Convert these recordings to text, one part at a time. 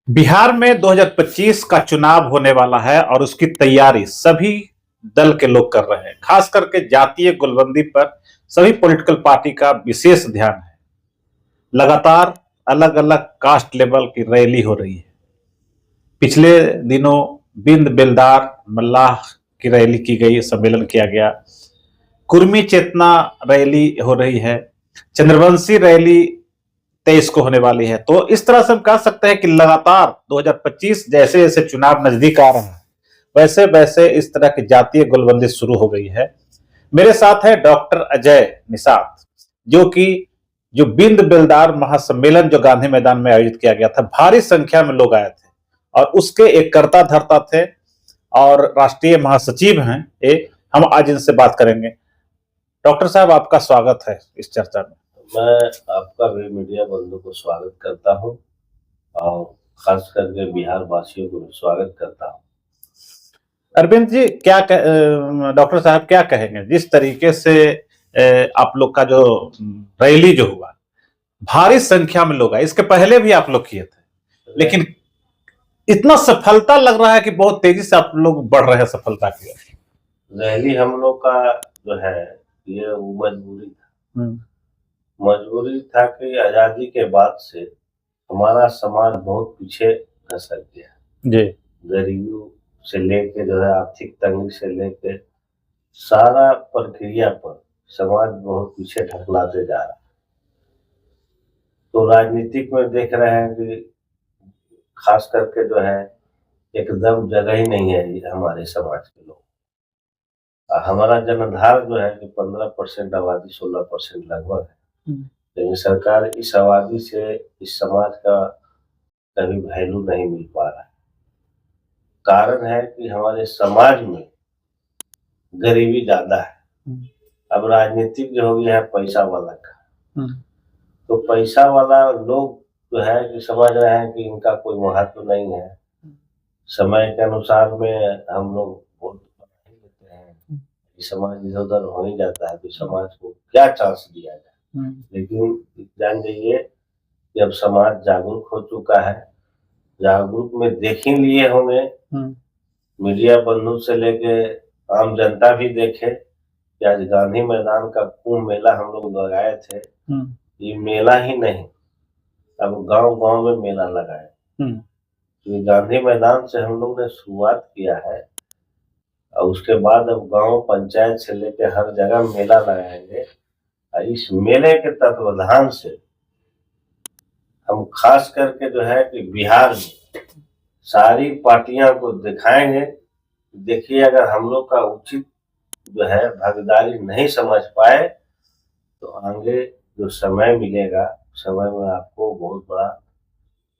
बिहार में 2025 का चुनाव होने वाला है और उसकी तैयारी सभी दल के लोग कर रहे हैं। खास करके जातीय गुलबंदी पर सभी पॉलिटिकल पार्टी का विशेष ध्यान है। लगातार अलग अलग कास्ट लेवल की रैली हो रही है। पिछले दिनों बिंद बेलदार मल्लाह की रैली की गई, सम्मेलन किया गया। कुर्मी चेतना रैली हो रही है। चंद्रवंशी रैली 23 को होने वाली है। तो इस तरह से हम कह सकते हैं कि लगातार 2025 जैसे जैसे चुनाव नजदीक आ रहा है, वैसे वैसे इस तरह की जातीय गोलबंदी शुरू हो गई है। मेरे साथ है डॉक्टर अजय निषाद, जो कि जो बिंद बेलदार महासम्मेलन जो गांधी मैदान में आयोजित किया गया था, भारी संख्या में लोग आए थे और उसके एक कर्ता धर्ता थे और राष्ट्रीय महासचिव हैं। हम आज इनसे बात करेंगे। डॉक्टर साहब, आपका स्वागत है इस चर्चा में। मैं आपका भी मीडिया बंधु को स्वागत करता हूं और खास करके बिहार वासियों को स्वागत करता हूं। अरविंद जी, डॉक्टर साहब क्या कहेंगे जिस तरीके से आप लोग का जो रैली जो हुआ, भारी संख्या में लोग आए। इसके पहले भी आप लोग किए थे, लेकिन इतना सफलता लग रहा है कि बहुत तेजी से आप लोग बढ़ रहे हैं सफलता की ओर। रैली हम लोग का जो है ये मजबूरी था कि आजादी के बाद से हमारा समाज बहुत पीछे खसक गया जी। गरीबी से लेके जो है आर्थिक तंगी से लेके सारा प्रक्रिया पर समाज बहुत पीछे ढकलाते जा रहा है। तो राजनीतिक में देख रहे हैं कि खास करके जो है एकदम जगह ही नहीं है हमारे समाज के लोग। हमारा जनाधार जो है कि 15% आबादी 16% लगभग है, लेकिन सरकार इस आबादी से इस समाज का कभी वैल्यू नहीं मिल पा रहा है। कारण है कि हमारे समाज में गरीबी ज्यादा है। अब राजनीतिक जो हो गया है पैसा वाला का, तो पैसा वाला लोग जो है कि समझ रहे हैं कि इनका कोई महत्व नहीं है। समय के अनुसार में हम लोग वोट लेते हैं, समाज इधर उधर हो ही जाता है, तो समाज को क्या चांस दिया जाए। लेकिन जान जाइए कि अब समाज जागरूक हो चुका है। जागरूक में देख ही लिए होंगे, मीडिया बंधु से लेके आम जनता भी देखे कि आज गांधी मैदान का कुंभ मेला हम लोग लगाए थे। ये मेला ही नहीं, अब गांव गांव में मेला लगाए। तो गांधी मैदान से हम लोग ने शुरुआत किया है और उसके बाद अब गांव पंचायत से लेके हर जगह मेला लगाएंगे। इस मेले के तत्वाधान से हम खास करके जो है कि बिहार में सारी पार्टियां को दिखाएंगे। देखिए, अगर हम लोग का उचित जो है भागीदारी नहीं समझ पाए तो आगे जो समय मिलेगा, समय में आपको बहुत बड़ा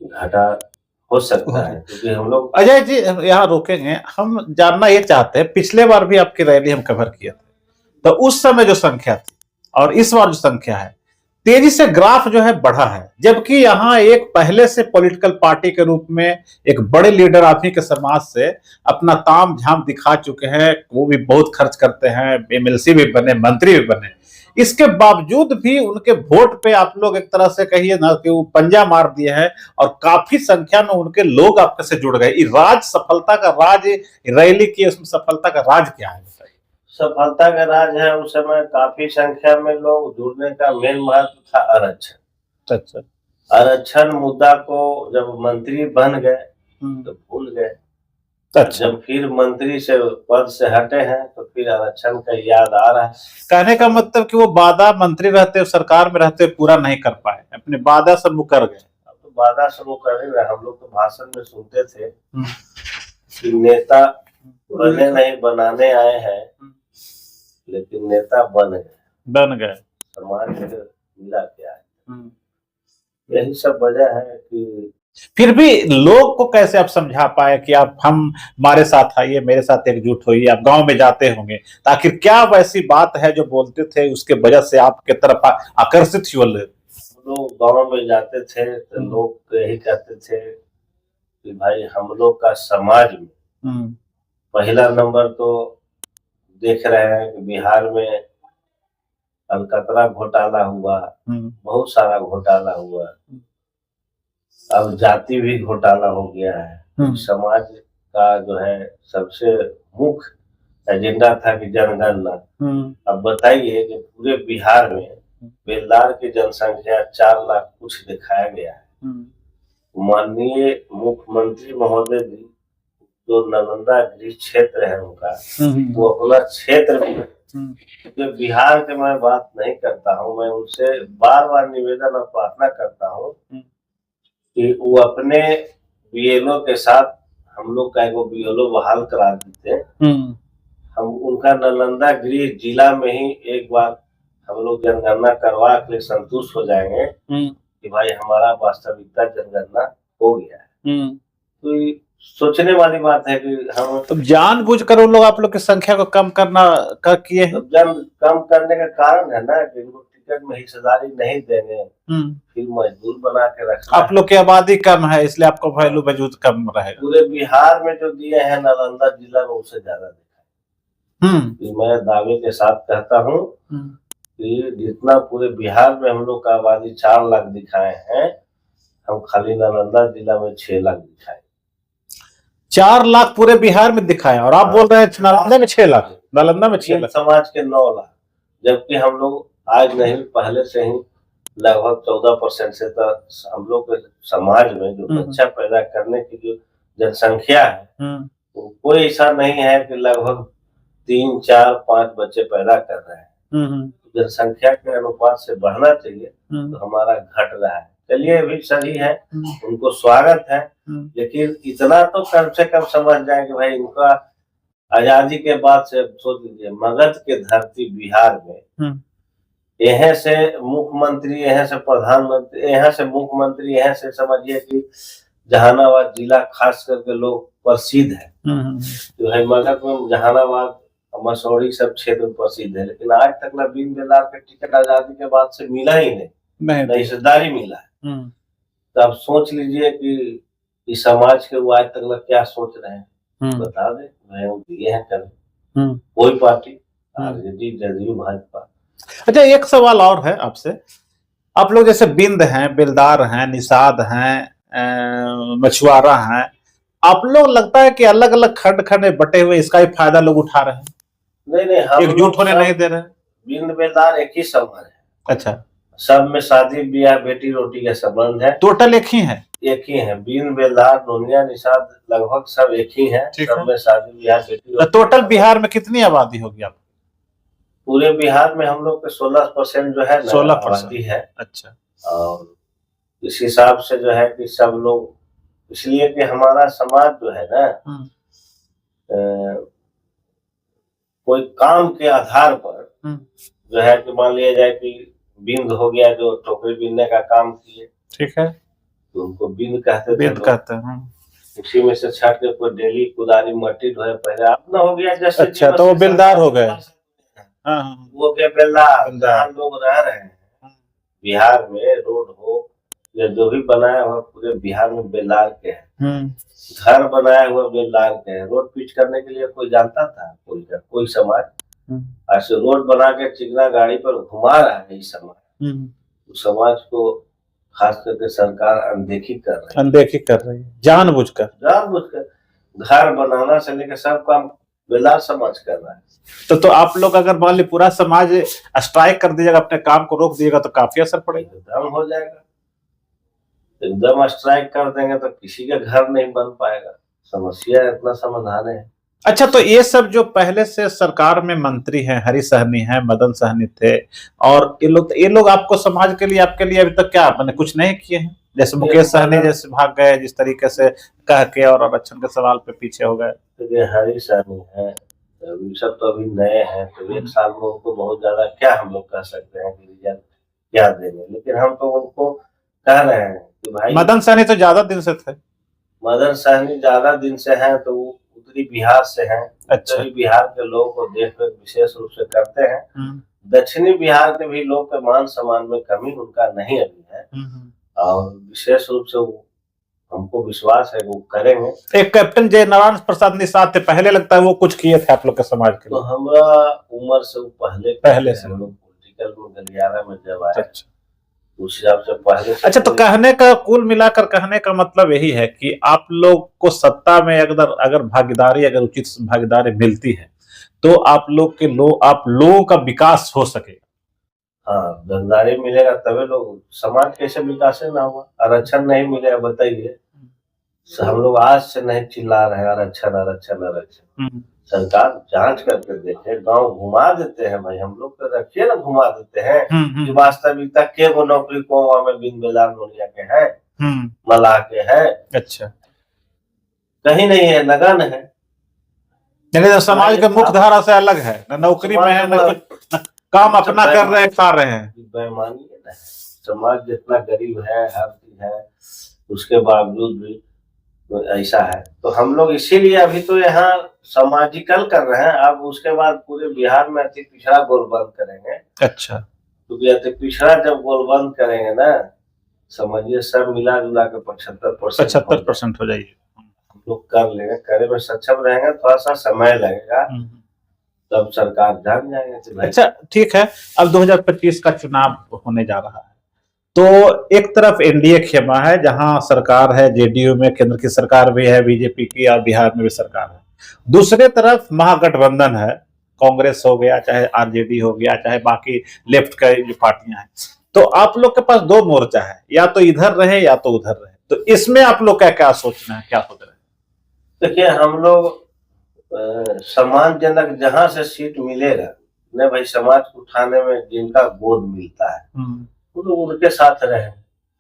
घाटा हो सकता है, क्योंकि हम लोग। अजय जी, यहाँ रोकेंगे। हम जानना ये चाहते हैं, पिछले बार भी आपकी रैली हम कवर किए थे, तो उस समय जो संख्या थी और इस बार जो संख्या है, तेजी से ग्राफ जो है बढ़ा है। जबकि यहाँ एक पहले से पॉलिटिकल पार्टी के रूप में एक बड़े लीडर आप ही के समाज से अपना ताम झाम दिखा चुके हैं, वो भी बहुत खर्च करते हैं, एमएलसी भी बने, मंत्री भी बने। इसके बावजूद भी उनके वोट पे आप लोग एक तरह से कहिए ना कि वो पंजा मार दिए हैं और काफी संख्या में उनके लोग आपके से जुड़ गए। राज सफलता का राज, रैली की उसमें सफलता का राज क्या है? सफलता का राज है, उस समय काफी संख्या में लोग जुड़ने का मेन महत्व था आरक्षण। अच्छा। आरक्षण मुद्दा को जब मंत्री बन गए तो भूल गए। अच्छा। जब फिर मंत्री से पद से हटे हैं तो फिर आरक्षण का याद आ रहा है। कहने का मतलब कि वो वादा मंत्री रहते सरकार में रहते पूरा नहीं कर पाए, अपने वादा से मुकर गए। अब तो वादा से मुकर रहे। हम लोग तो भाषण में सुनते थे कि नेता बने नहीं बनाने आए हैं, लेकिन नेता बन गए। समाज में मिला क्या है, यही सब वजह है कि फिर भी लोग को कैसे आप समझा पाए कि आप हमारे साथ आइए, मेरे साथ एकजुट होइए। आप गांव में जाते होंगे, तो आखिर क्या वैसी बात है जो बोलते थे उसके वजह से आपके तरफ आकर्षित हुए? लोग गांव में जाते थे तो लोग यही कहते थे कि भाई हम लोग का समाज में पहला नंबर तो देख रहे हैं कि बिहार में अलकतरा घोटाला हुआ, बहुत सारा घोटाला हुआ। अब जाति भी घोटाला हो गया है। समाज का जो है सबसे मुख्य एजेंडा था कि जनगणना। अब बताइए कि पूरे बिहार में बेलदार की जनसंख्या 4 लाख कुछ दिखाया गया है। माननीय मुख्यमंत्री महोदय जी जो नालंदा गृह क्षेत्र है उनका, वो अपना क्षेत्र में जो बिहार के मैं बात नहीं करता हूँ, मैं उनसे बार बार निवेदन और प्रार्थना करता हूँ कि वो अपने बीएलओ के साथ हम लोग का एक बीएलओ बहाल करा देते हैं। हम उनका नालंदा गृह जिला में ही एक बार हम लोग जनगणना करवा के संतुष्ट हो जाएंगे कि भाई हमारा वास्तविकता जनगणना हो गया है। तो ये सोचने वाली बात है कि हम तो जानबूझकर उन लोग आप लोग की संख्या को कम करना किए हैं। कम करने का कारण है ना कि इनको टिकट में हिस्सेदारी नहीं देंगे, फिर मजदूर बना के रखना। आप लोग की आबादी कम है इसलिए आपको वैल्यू वजूद कम रहेगा। पूरे बिहार में जो दिए हैं नालंदा जिला में उससे ज्यादा दिखा है। मैं दावे के साथ कहता हूँ कि जितना पूरे बिहार में हम लोग का आबादी 4 लाख दिखाए हैं, हम खाली नालंदा जिला में 6 लाख दिखाए। 4 लाख पूरे बिहार में दिखाए और आप बोल रहे हैं नालंदा में 6 लाख। नालंदा में 6 लाख समाज के 9 लाख, जबकि हम लोग आज नहीं पहले से ही लगभग 14% से तो हम लोग के समाज में जो बच्चा पैदा करने की जो जनसंख्या है, तो कोई ऐसा नहीं है कि लगभग 3, 4, 5 बच्चे पैदा कर रहे हैं। जनसंख्या के अनुपात से बढ़ना चाहिए, तो हमारा घट रहा है। चलिए अभी सही है, उनको स्वागत है, लेकिन इतना तो कम से कम समझ जाए कि भाई इनका आजादी के बाद से सोच लीजिए मगध के धरती बिहार में यहाँ से मुख्यमंत्री, यहाँ से प्रधानमंत्री, यहाँ से मुख्यमंत्री, यहाँ से समझिए कि जहानाबाद जिला खास करके लोग प्रसिद्ध है। जो है मगध में जहानाबाद मसौरी सब क्षेत्र प्रसिद्ध है, लेकिन आज तक ना बीन बेलार के टिकट आजादी के बाद से मिला ही नहीं, हिस्सेदारी मिला है। तो आप सोच लीजिए कि इस समाज के वो आज तक लोग क्या सोच रहे हैं, बता दे। दिए हैं कभी कोई पार्टी, आरजेडी, जदयू, भाजपा। अच्छा एक सवाल और है आपसे, आप लोग जैसे बिंद हैं, बेलदार हैं, निषाद हैं, मछुआरा हैं, आप लोग लगता है कि अलग अलग खंड खंड में बटे हुए इसका ही फायदा लोग उठा रहे हैं। नहीं, हम एकजुट होने नहीं दे रहे। बिंद बेलदार एक ही समाज है। अच्छा, सब में शादी ब्याह बेटी रोटी का संबंध है। टोटल एक ही है। एक ही है, बिंद बेलदार, नोनिया, निषाद लगभग सब एक ही है। सब में शादी ब्याह बेटी। तो टोटल बिहार में कितनी आबादी होगी आप? पूरे बिहार में हम लोग के 16% जो है 16% है। अच्छा, और इस हिसाब से जो है कि सब लोग, इसलिए कि हमारा समाज जो है ना, कोई काम के आधार पर जो है कि मान लिया जाए कि बिंद हो गया जो टोकरी बीनने का काम किए, ठीक है, तो उनको बिंद कहते थे। बिंद कहते हैं। उसी में से छाट के कोई डेली कुदारी मट्टी ढोए, पहले अपना हो गया जैसे। अच्छा, तो वो बेलदार हो गए। वो क्या बेलदार लोग रह रहे हैं बिहार में। रोड हो या जो भी बनाया हुआ पूरे बिहार में बेलदार के हैं। घर बनाया हुआ बेलदार के हैं। रोड पिच करने के लिए कोई जानता था? कोई समाज ऐसे रोड बना के चिकना गाड़ी पर घुमा रहा है इस समाज। उस समाज को खास करके सरकार अनदेखी कर रही है, जानबूझकर। घर बनाना से लेकर सब काम बेलदार समाज कर रहा है। तो आप लोग अगर मान ली पूरा समाज स्ट्राइक कर दीजिएगा, अपने काम को रोक दीजिएगा, तो काफी असर पड़ेगा। एकदम हो जाएगा, एकदम स्ट्राइक कर देंगे तो किसी का घर नहीं बन पाएगा। समस्या इतना समाधान है। अच्छा, तो ये सब जो पहले से सरकार में मंत्री हैं, हरी सहनी है, मदन सहनी थे, और ये लोग आपको समाज के लिए, आपके लिए अभी तक क्या मैंने कुछ नहीं किए हैं? जैसे मुकेश सहनी जैसे भाग गए जिस तरीके से कह के, और आरक्षण के सवाल पे पीछे हो गए। तो हरी सहनी है, सब तो अभी नए हैं, तो 1 साल में उनको बहुत ज्यादा क्या हम लोग कह सकते हैं कि रिजल्ट क्या देंगे, लेकिन हम तो उनको कह रहे हैं कि भाई। मदन सहनी तो ज्यादा दिन से थे। मदन सहनी ज्यादा दिन से हैं, तो वो उत्तरी बिहार से हैं। अच्छा, उत्तरी बिहार के लोगों को देखरेख विशेष रूप से करते हैं। दक्षिणी बिहार के भी लोग के मान सम्मान में कमी उनका नहीं अभी है, और विशेष रूप से हमको विश्वास है वो करेंगे। एक कैप्टन जय नारायण प्रसाद निषाद थे, पहले लगता है वो कुछ किए थे आप लोग के समाज के लिए। तो हमारा उम्र से पहले से हम लोग पॉलिटिकल में गलियारा में जब आए, उस हिसाब से पहले से अच्छा, तो कहने का कुल मिलाकर कहने का मतलब यही है कि आप लोग को सत्ता में अगर अगर भागीदारी, अगर उचित भागीदारी मिलती है तो आप लोगों का विकास हो सकेगा। हाँ, भागीदारी मिलेगा तभी लोग, समाज कैसे विकास ना हुआ, आरक्षण नहीं मिलेगा बताइए। हम लोग आज से नहीं चिल्ला रहे आरक्षण आरक्षण आरक्षण। सरकार जांच करके देखे, गांव घुमा देते हैं भाई, हम लोग तो रखिए ना, घुमा देते हैं कि वास्तविकता के वो नौकरी को में बिन बेलान नोनिया के है, मलाह के है, अच्छा, कहीं नहीं है, लगन है। यानी तो समाज के मुख्य धारा से अलग है, न नौकरी में है, न काम अपना कर रहे खा रहे हैं। बेईमानी है ना, समाज जितना गरीब है, हर चीज है, उसके बावजूद भी ऐसा है। तो हम लोग इसीलिए अभी तो यहाँ सामाजिकल कर रहे हैं, अब उसके बाद पूरे बिहार में अति पिछड़ा गोल बंद करेंगे। अच्छा, क्योंकि अति पिछड़ा जब गोल बंद करेंगे ना, समझिए सब मिला जुला के 75% हो जाएगी। हम लोग कर लेंगे, करे में सक्षम रहेंगे, थोड़ा सा समय लगेगा, तब सरकार जान जाएंगे। अच्छा, ठीक है, अब 2025 का चुनाव होने जा रहा है, तो एक तरफ एनडीए खेमा है जहां सरकार है, जेडीयू में केंद्र की सरकार भी है, बीजेपी की, और बिहार में भी सरकार है। दूसरे तरफ महागठबंधन है, कांग्रेस हो गया, चाहे आरजेडी हो गया, चाहे बाकी लेफ्ट का जो पार्टियां हैं। तो आप लोग के पास दो मोर्चा है, या तो इधर रहे या तो उधर रहे, तो इसमें आप लोग का क्या सोचना है, क्या सोच रहे हैं? देखिए, हम लोग सम्मानजनक जहां से सीट मिलेगा न भाई, समाज को उठाने में जिनका बोध मिलता है वो तो उनके साथ रहे।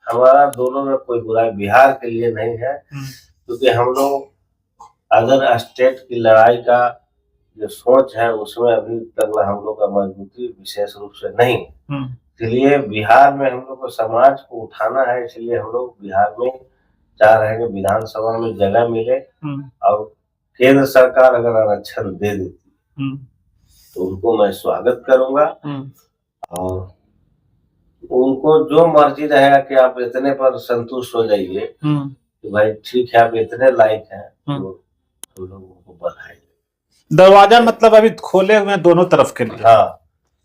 हमारा दोनों में कोई बुराई बिहार के लिए नहीं है, क्योंकि हम लोग अगर स्टेट की लड़ाई का जो सोच है उसमें अभी तक हम लोग का मजबूती विशेष रूप से नहीं, इसलिए बिहार में हम लोग को समाज को उठाना है। इसलिए हम लोग बिहार में चाह रहे हैं कि विधानसभा में जगह मिले, और केंद्र सरकार अगर आरक्षण दे देती तो उनको मैं स्वागत करूंगा, और उनको जो मर्जी रहेगा कि आप इतने पर संतुष्ट हो जाइए कि भाई ठीक है, आप इतने लायक हैं, तो लोगों को बधाई। दरवाजा मतलब अभी खोले हुए दोनों तरफ के लिए। हाँ,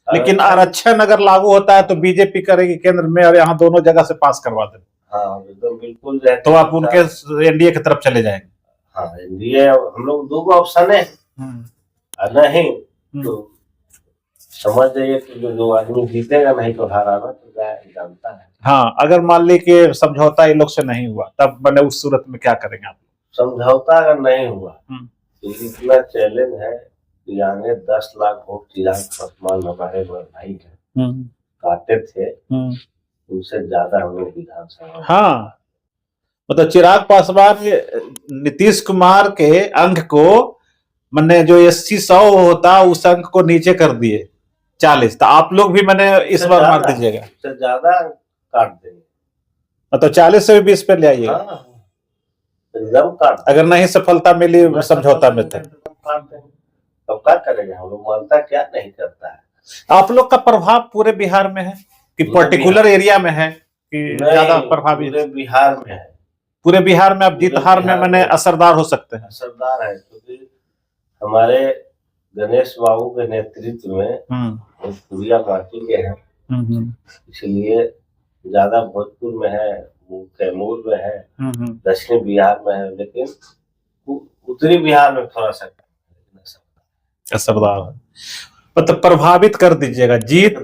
लेकिन आरक्षण अगर लागू होता है तो बीजेपी करेगी केंद्र में, और यहाँ दोनों जगह से पास करवा दें। हाँ, एकदम बिल्कुल, तो आप उनके एनडीए की तरफ चले जाएंगे। हाँ, एनडीए हम लोग दो ऑप्शन है, नहीं तो समझ जाइए कि जो आदमी जीतेगा, नहीं तो हाराना तो जानता है। हाँ, अगर मान ली कि समझौता इन लोग से नहीं हुआ, तब मैंने उस सूरत में क्या करेंगे आप? समझौता अगर नहीं हुआ तो इतना चैलेंज है कि आगे 10 लाख वोट चिराग पासवान हमारे भाई है काटे थे, उनसे ज्यादा हम लोग विधानसभा। हाँ, मतलब चिराग पासवान नीतीश कुमार के अंक को, मैंने जो 80-100 होता उस अंक को नीचे कर दिए 40, तो आप लोग भी मैंने इस बार मार दीजिएगा, उससे ज्यादा काट देंगे, मतलब 40 से भी 20 पे ले आइएगा। हाँ, एकदम काट, अगर नहीं सफलता मिली समझौता में तो काट देंगे। तो क्या करेंगे हम लोग, मानता क्या नहीं करता है। आप लोग का प्रभाव पूरे बिहार में है कि पर्टिकुलर एरिया में है कि ज्यादा प्रभावी? पूरे बिहार में है, पूरे बिहार में। अब जीत हार में मैंने असरदार हो सकते हैं। असरदार है, क्योंकि हमारे गणेश बाबू के नेतृत्व में भोजपुरिया पार्टी के हैं, इसलिए ज्यादा भोजपुर में है, कैमूर में है, दक्षिणी बिहार में है, लेकिन उत्तरी बिहार में थोड़ा सा असरदार है। मतलब प्रभावित कर दीजिएगा, जीत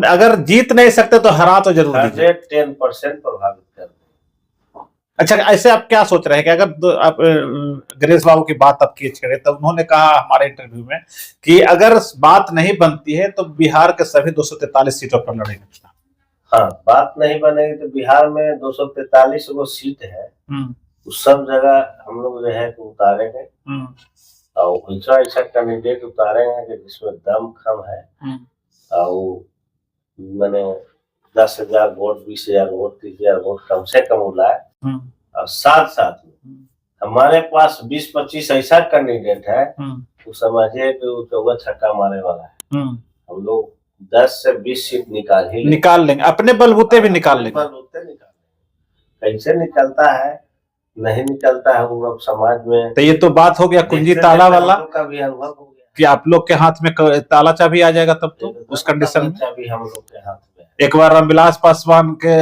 अगर जीत नहीं सकते तो हरा तो जरूर दीजिए। 10% प्रभावित कर दें। अच्छा, ऐसे आप क्या सोच रहे हैं कि अगर आप गणेश बाबू की बात आप खींच करें, तो उन्होंने कहा हमारे इंटरव्यू में कि अगर बात नहीं बनती है तो बिहार के सभी 243 सीटों पर लड़ेंगे। हाँ, बात नहीं बनेगी तो बिहार में 243 वो सीट है, उस सब जगह हम लोग जो है तो उतारेंगे, और ऐसा कैंडिडेट उतारेंगे कि जिसमें दम कम है, और मैंने 10,000 वोट, 20,000 वोट, 30,000 वोट कम से कम लाए, और साथ साथ में हमारे पास 20-25 ऐसा कैंडिडेट है, तो समझिए कि वो चौगा छक्का मारने वाला है। हम लोग 10 से 20 सीट निकाल लेंगे, अपने बलबूते भी निकाल लेंगे। कैसे निकलता है नहीं निकलता है वो अब समाज में। तो ये तो बात हो गया कुंजी ताला वाला का भी अनुभव हो गया कि आप लोग के हाथ में ताला चाबी आ जाएगा, तब तो उस कंडीशन में चाबी हम लोग के हाथ में। एक बार रामविलास पासवान के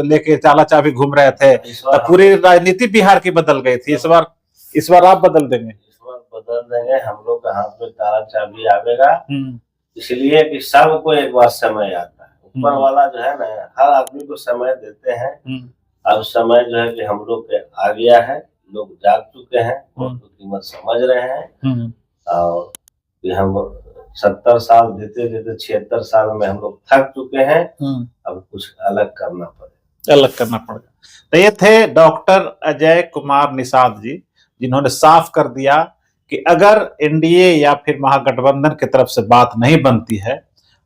लेके चाला चाबी घूम रहे थे, तो पूरी राजनीति बिहार की बदल गई थी। इस बार आप बदल देंगे? इस बार बदल देंगे, हम लोग के हाथ में ताला चाबी आवेगा, इसलिए कि सबको एक बार समय आता है। ऊपर वाला जो है ना, हर आदमी को समय देते हैं। अब समय जो है कि हम लोग के आ गया है, लोग जाग चुके हैं, उनकी कीमत समझ रहे हैं, और कि हम 70 साल देते देते 76 साल में हम लोग थक चुके हैं। अब कुछ अलग करना पड़ेगा। तो ये थे डॉक्टर अजय कुमार निषाद जी, जिन्होंने साफ कर दिया कि अगर एनडीए या फिर महागठबंधन की तरफ से बात नहीं बनती है,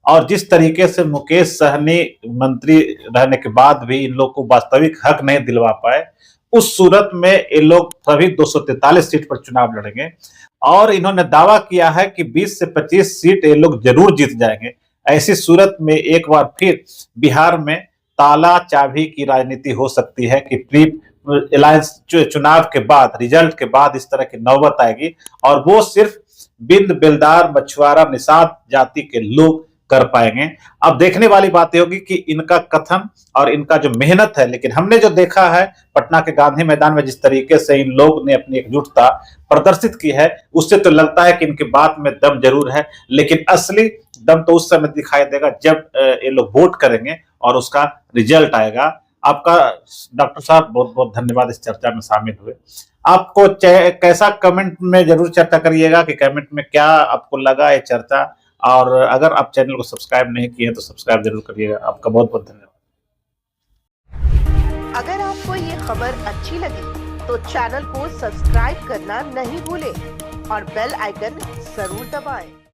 और जिस तरीके से मुकेश सहनी मंत्री रहने के बाद भी इन लोग को वास्तविक हक नहीं दिलवा पाए, उस सूरत में ये लोग सभी 243 सीट पर चुनाव लड़ेंगे। और इन्होंने दावा किया है कि 20 से 25 सीट ये लोग जरूर जीत जाएंगे। ऐसी सूरत में एक बार फिर बिहार में ताला चाबी की राजनीति हो सकती है कि प्री अलायंस चुनाव के बाद, रिजल्ट के बाद इस तरह की नौबत आएगी, और वो सिर्फ बिंद, बेलदार, मछुआरा, निषाद जाति के लोग कर पाएंगे। अब देखने वाली बात होगी कि इनका कथन और इनका जो मेहनत है, लेकिन हमने जो देखा है पटना के गांधी मैदान में जिस तरीके से इन लोग ने अपनी एकजुटता प्रदर्शित की है, उससे तो लगता है कि इनकी बात में दम जरूर है, लेकिन असली दम तो उस समय दिखाई देगा जब ये लोग वोट करेंगे और उसका रिजल्ट आएगा। आपका डॉक्टर साहब बहुत बहुत धन्यवाद इस चर्चा में शामिल हुए। आपको कैसा, कमेंट में जरूर चर्चा करिएगा कि कमेंट में क्या आपको लगा ये चर्चा, और अगर आप चैनल को सब्सक्राइब नहीं किए तो सब्सक्राइब जरूर करिएगा। आपका बहुत बहुत धन्यवाद। अगर आपको ये खबर अच्छी लगी तो चैनल को सब्सक्राइब करना नहीं भूलें और बेल आइकन जरूर दबाएं।